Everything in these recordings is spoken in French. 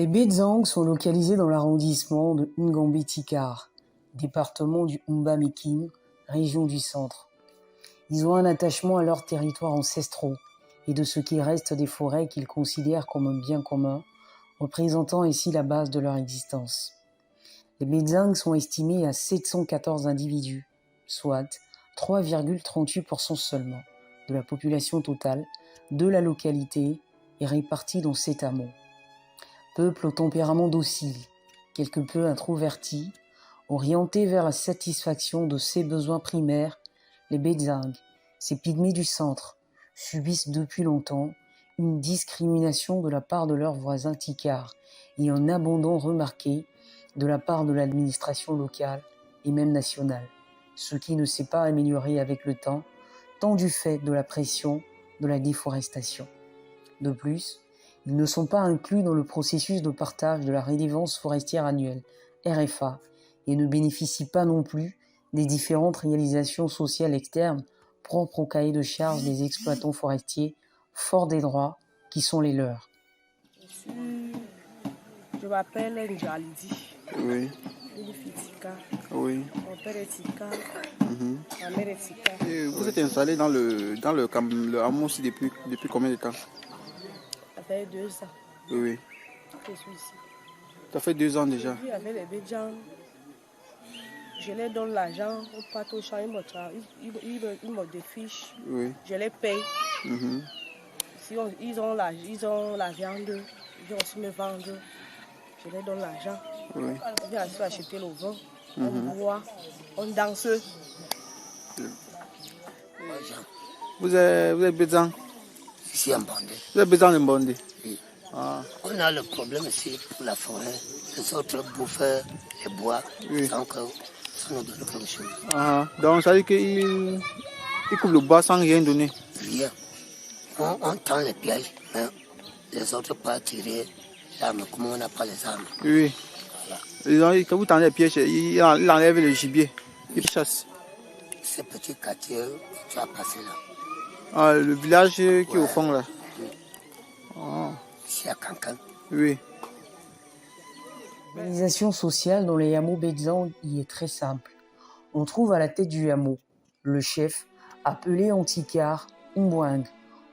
Les Bedzang sont localisés dans l'arrondissement de Ngambé-Tikar, département du Umba-Mekim, région du centre. Ils ont un attachement à leurs territoires ancestraux et de ce qui reste des forêts qu'ils considèrent comme un bien commun, représentant ici la base de leur existence. Les Bedzang sont estimés à 714 individus, soit 3,38% seulement de la population totale de la localité et répartis dans 7 hameaux. Peuple au tempérament docile, quelque peu introverti, orienté vers la satisfaction de ses besoins primaires, les Bedzang, ces pygmées du centre, subissent depuis longtemps une discrimination de la part de leurs voisins Tikar et un abandon remarqué de la part de l'administration locale et même nationale, ce qui ne s'est pas amélioré avec le temps, tant du fait de la pression de la déforestation. De plus, ils ne sont pas inclus dans le processus de partage de la redevance forestière annuelle, RFA, et ne bénéficient pas non plus des différentes réalisations sociales externes propres au cahier de charges des exploitants forestiers, forts des droits qui sont les leurs. Je m'appelle Njalidi. Oui. Je suis Tika. Oui. Mon père est Tika. Ma mère est Tika. Et vous êtes installé dans le hameau aussi depuis combien de temps? Ça fait 2 ans. Oui. Je suis ici. Ça fait 2 ans déjà. Je vis avec les Bedzang. Je leur donne l'argent, on part au champ, ils me défichent. Oui. Je les paye. Si ils ont la viande, ils aussi me vendent. Je leur donne l'argent. Oui. On vient acheter le vin, on boit, on danse. Vous êtes Bedzang? Ici en Bandé. Vous êtes Bedzang de Bandé? Oui. Ah. On a le problème ici pour la forêt. Les autres bouffent les bois sans que ça nous donne quelque chose. Ah. Donc ça veut dire qu'ils coupent le bois sans rien donner? Rien. On tend les pièges, mais les autres pas tirer l'arme. Comment on n'a pas les armes? Oui. Voilà. Quand vous tendez les pièges, ils enlèvent le gibier. Ils chassent. Ce petit quartier, tu as passé là. Ah, le village qui est au fond là. Oui. Ah. Ici à Cancan. Oui. L'organisation sociale dans les hameaux Bedzang y est très simple. On trouve à la tête du hameau le chef, appelé en Tikar Umbwang,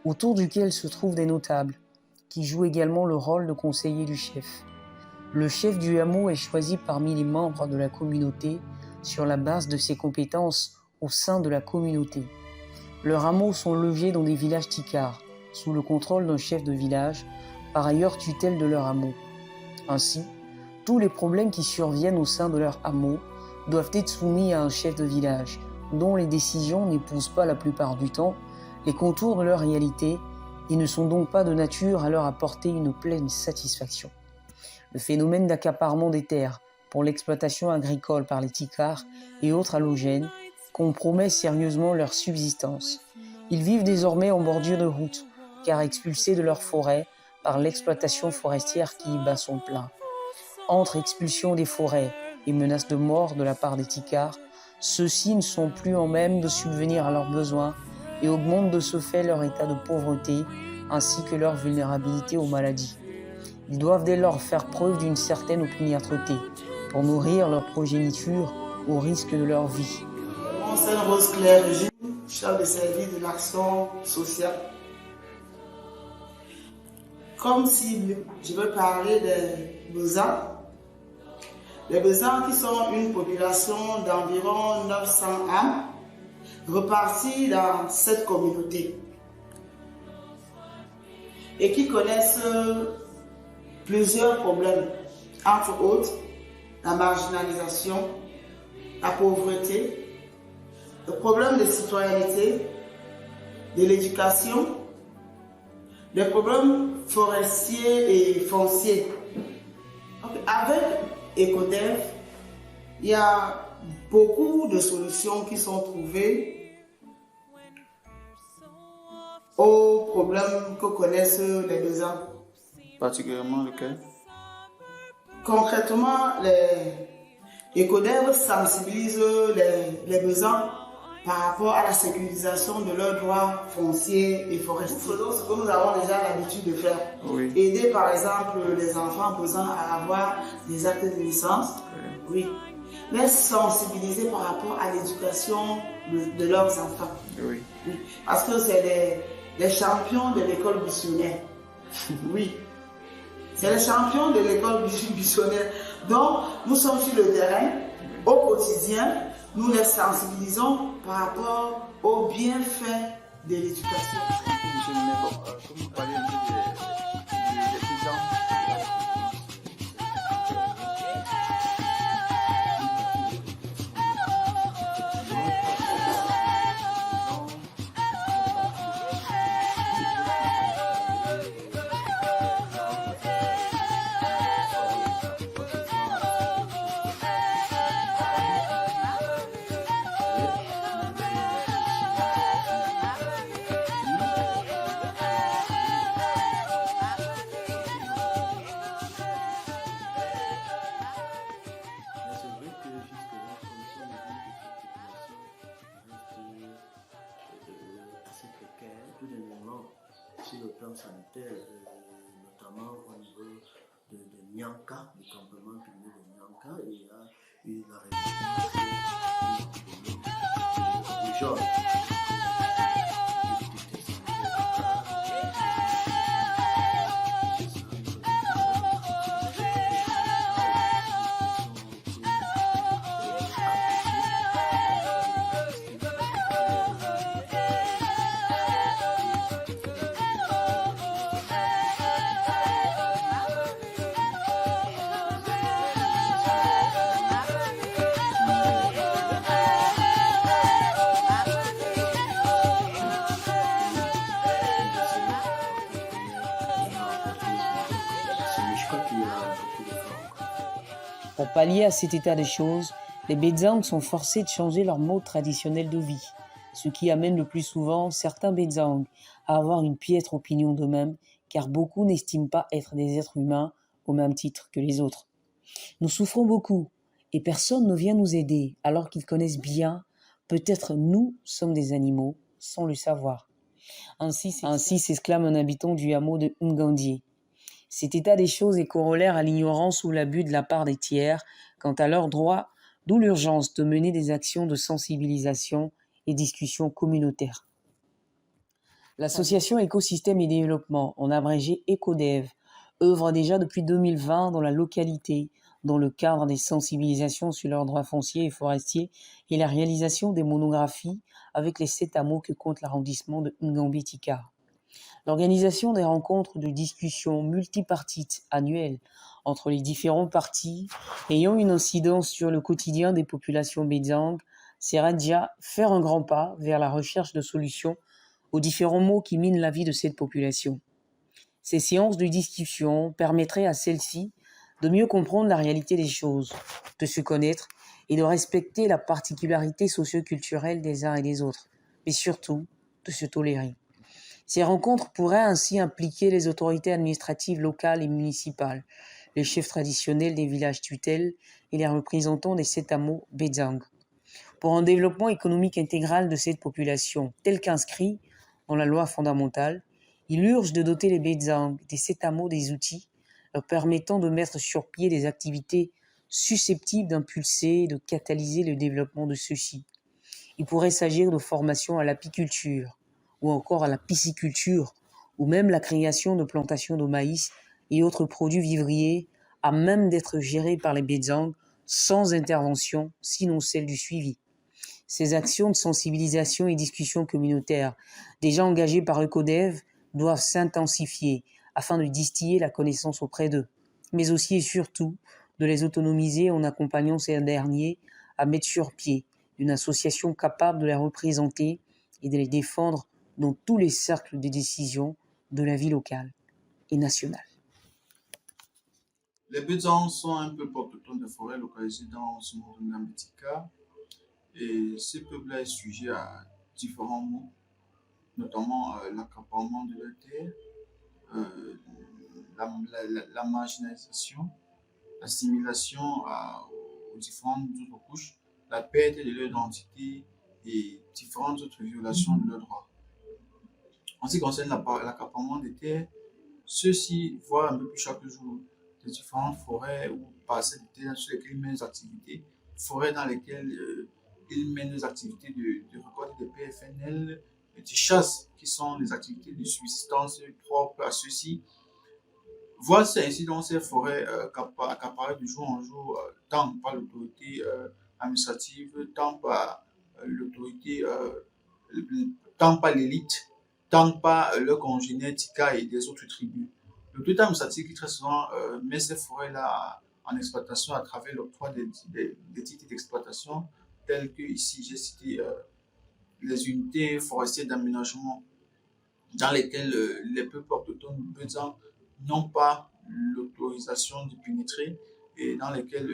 autour duquel se trouvent des notables, qui jouent également le rôle de conseiller du chef. Le chef du hameau est choisi parmi les membres de la communauté sur la base de ses compétences au sein de la communauté. Leurs hameaux sont logés dans des villages Tikar, sous le contrôle d'un chef de village, par ailleurs tutelle de leur hameau. Ainsi, tous les problèmes qui surviennent au sein de leur hameau doivent être soumis à un chef de village, dont les décisions n'épousent pas la plupart du temps les contours de leur réalité et ne sont donc pas de nature à leur apporter une pleine satisfaction. Le phénomène d'accaparement des terres pour l'exploitation agricole par les Tikar et autres halogènes compromet sérieusement leur subsistance. Ils vivent désormais en bordure de route, car expulsés de leur forêt par l'exploitation forestière qui y bat son plein. Entre expulsion des forêts et menaces de mort de la part des Tikar, ceux-ci ne sont plus en même de subvenir à leurs besoins et augmentent de ce fait leur état de pauvreté ainsi que leur vulnérabilité aux maladies. Ils doivent dès lors faire preuve d'une certaine opiniâtreté pour nourrir leur progéniture au risque de leur vie. Mon c'est Rose Claire de Gilles, chef de service de l'action sociale. Comme si je veux parler des Bedzang. Les Bedzang qui sont une population d'environ 900 âmes reparties dans cette communauté et qui connaissent plusieurs problèmes, entre autres la marginalisation, la pauvreté, le problème de citoyenneté, de l'éducation, les problèmes forestiers et fonciers. Donc, avec Ecodev, il y a beaucoup de solutions qui sont trouvées aux problèmes que connaissent les Bedzang. Particulièrement lequel? Concrètement, les Ecodev sensibilisent les Bedzang par rapport à la sécurisation de leurs droits fonciers et forestiers. Nous faisons ce que nous avons déjà l'habitude de faire. Oui. Aider par exemple les enfants besoin à avoir des actes de naissance. Oui. Mais sensibiliser par rapport à l'éducation de leurs enfants. Oui. Oui. Parce que c'est des champions de l'école missionnaire. Oui. C'est les champions de l'école missionnaire. Donc, nous sommes sur le terrain, au quotidien, nous les sensibilisons par rapport aux bienfaits de l'éducation. Comme vous parlez un peu des paysans. Sur le plan sanitaire, notamment au niveau de Nyanka, du campement privé de Nyanka, il y a eu la réunion du genre. Pour pallier à cet état des choses, les Bedzang sont forcés de changer leur mode traditionnel de vie, ce qui amène le plus souvent certains Bedzang à avoir une piètre opinion d'eux-mêmes, car beaucoup n'estiment pas être des êtres humains au même titre que les autres. Nous souffrons beaucoup, et personne ne vient nous aider, alors qu'ils connaissent bien, peut-être nous sommes des animaux, sans le savoir. Ainsi s'exclame un habitant du hameau de Ngandie. Cet état des choses est corollaire à l'ignorance ou l'abus de la part des tiers quant à leurs droits, d'où l'urgence de mener des actions de sensibilisation et discussions communautaires. L'association Écosystème et Développement, en abrégé EcoDev, œuvre déjà depuis 2020 dans la localité, dans le cadre des sensibilisations sur leurs droits fonciers et forestiers et la réalisation des monographies avec les 7 hameaux que compte l'arrondissement de Ngambie-Tikar. L'organisation des rencontres de discussion multipartites annuelles entre les différents partis ayant une incidence sur le quotidien des populations Bedzang serait déjà faire un grand pas vers la recherche de solutions aux différents maux qui minent la vie de cette population. Ces séances de discussion permettraient à celle-ci de mieux comprendre la réalité des choses, de se connaître et de respecter la particularité socio-culturelle des uns et des autres, mais surtout de se tolérer. Ces rencontres pourraient ainsi impliquer les autorités administratives locales et municipales, les chefs traditionnels des villages tutelles et les représentants des 7 hameaux Bedzang. Pour un développement économique intégral de cette population, tel qu'inscrit dans la loi fondamentale, il urge de doter les Bedzang des 7 hameaux des outils leur permettant de mettre sur pied des activités susceptibles d'impulser et de catalyser le développement de ceux-ci. Il pourrait s'agir de formation à l'apiculture, ou encore à la pisciculture, ou même la création de plantations de maïs et autres produits vivriers à même d'être gérés par les Bedzang sans intervention, sinon celle du suivi. Ces actions de sensibilisation et discussion communautaire, déjà engagées par EcoDev, doivent s'intensifier afin de distiller la connaissance auprès d'eux, mais aussi et surtout de les autonomiser en accompagnant ces derniers à mettre sur pied une association capable de les représenter et de les défendre dans tous les cercles de décision de la vie locale et nationale. Les Bedzang sont un peu porte-autour de forêts localisées dans ce monde de Ngambie-Tikar et ce peuple est sujet à différents maux, notamment l'accaparement de la terre, la marginalisation, l'assimilation aux différentes autres couches, la perte de leur identité et différentes autres violations de leurs droits. En ce qui concerne l'accaparement des terres, ceux-ci voient un peu plus chaque jour les différentes forêts ou parcelles de terre sur lesquelles ils mènent des activités, forêts dans lesquelles ils mènent des activités de récolte des PFNL, de chasse, qui sont les activités de subsistance propres à ceux-ci. Voir ainsi dans ces forêts accaparées de jour en jour, tant par l'autorité administrative, tant par l'autorité, tant par l'élite, tant par leurs congénères Tika et des autres tribus. L'autorité administrative qui très souvent met ces forêts-là en exploitation à travers l'octroi des titres d'exploitation, tels que ici j'ai cité les unités forestières d'aménagement dans lesquelles les peuples autochtones Bedzans n'ont pas l'autorisation de pénétrer et dans lesquelles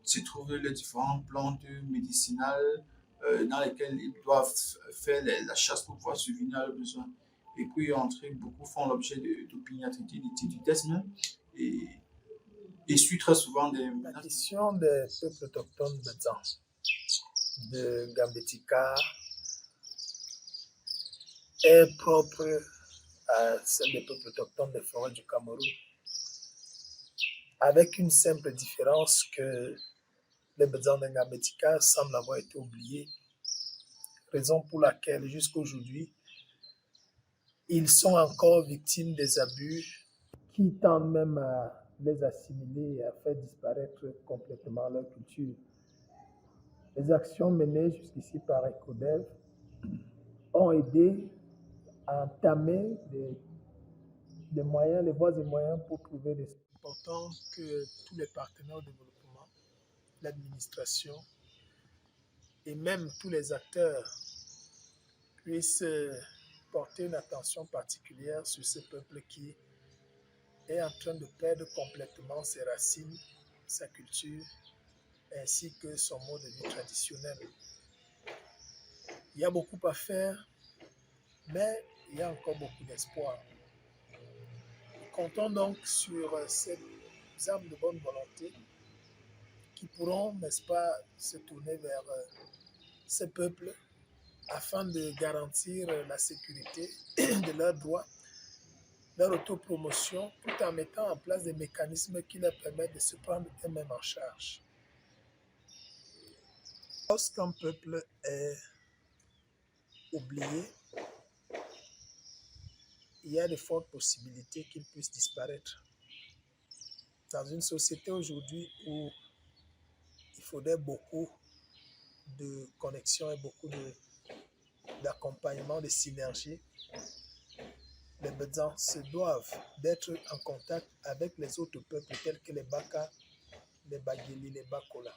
se trouvent les différentes plantes médicinales dans lesquelles ils doivent faire la chasse pour pouvoir subvenir à leurs besoins. Et puis entrer, beaucoup font l'objet d'opiniâtreté, d'étuditisme et suit très souvent des La question des peuples autochtones Bedzans, de Gambetika, est propre à celle des peuples autochtones des forêts du Cameroun, avec une simple différence que les Bedzans de Gambetika semblent avoir été oubliés, raison pour laquelle jusqu'aujourd'hui, ils sont encore victimes des abus qui tendent même à les assimiler et à faire disparaître complètement leur culture. Les actions menées jusqu'ici par ECODEV ont aidé à entamer les moyens, les voies et moyens pour trouver des... C'est important que tous les partenaires au développement, l'administration et même tous les acteurs puissent porter une attention particulière sur ce peuple qui est en train de perdre complètement ses racines, sa culture, ainsi que son mode de vie traditionnel. Il y a beaucoup à faire, mais il y a encore beaucoup d'espoir. Nous comptons donc sur ces âmes de bonne volonté qui pourront, n'est-ce pas, se tourner vers ces peuples afin de garantir la sécurité de leurs droits, leur autopromotion, tout en mettant en place des mécanismes qui leur permettent de se prendre eux-mêmes en charge. Lorsqu'un peuple est oublié, il y a de fortes possibilités qu'il puisse disparaître. Dans une société aujourd'hui où il faudrait beaucoup de connexion et beaucoup d'accompagnement, de synergie, les Bedzans se doivent d'être en contact avec les autres peuples tels que les Baka, les Bageli, les Bakola.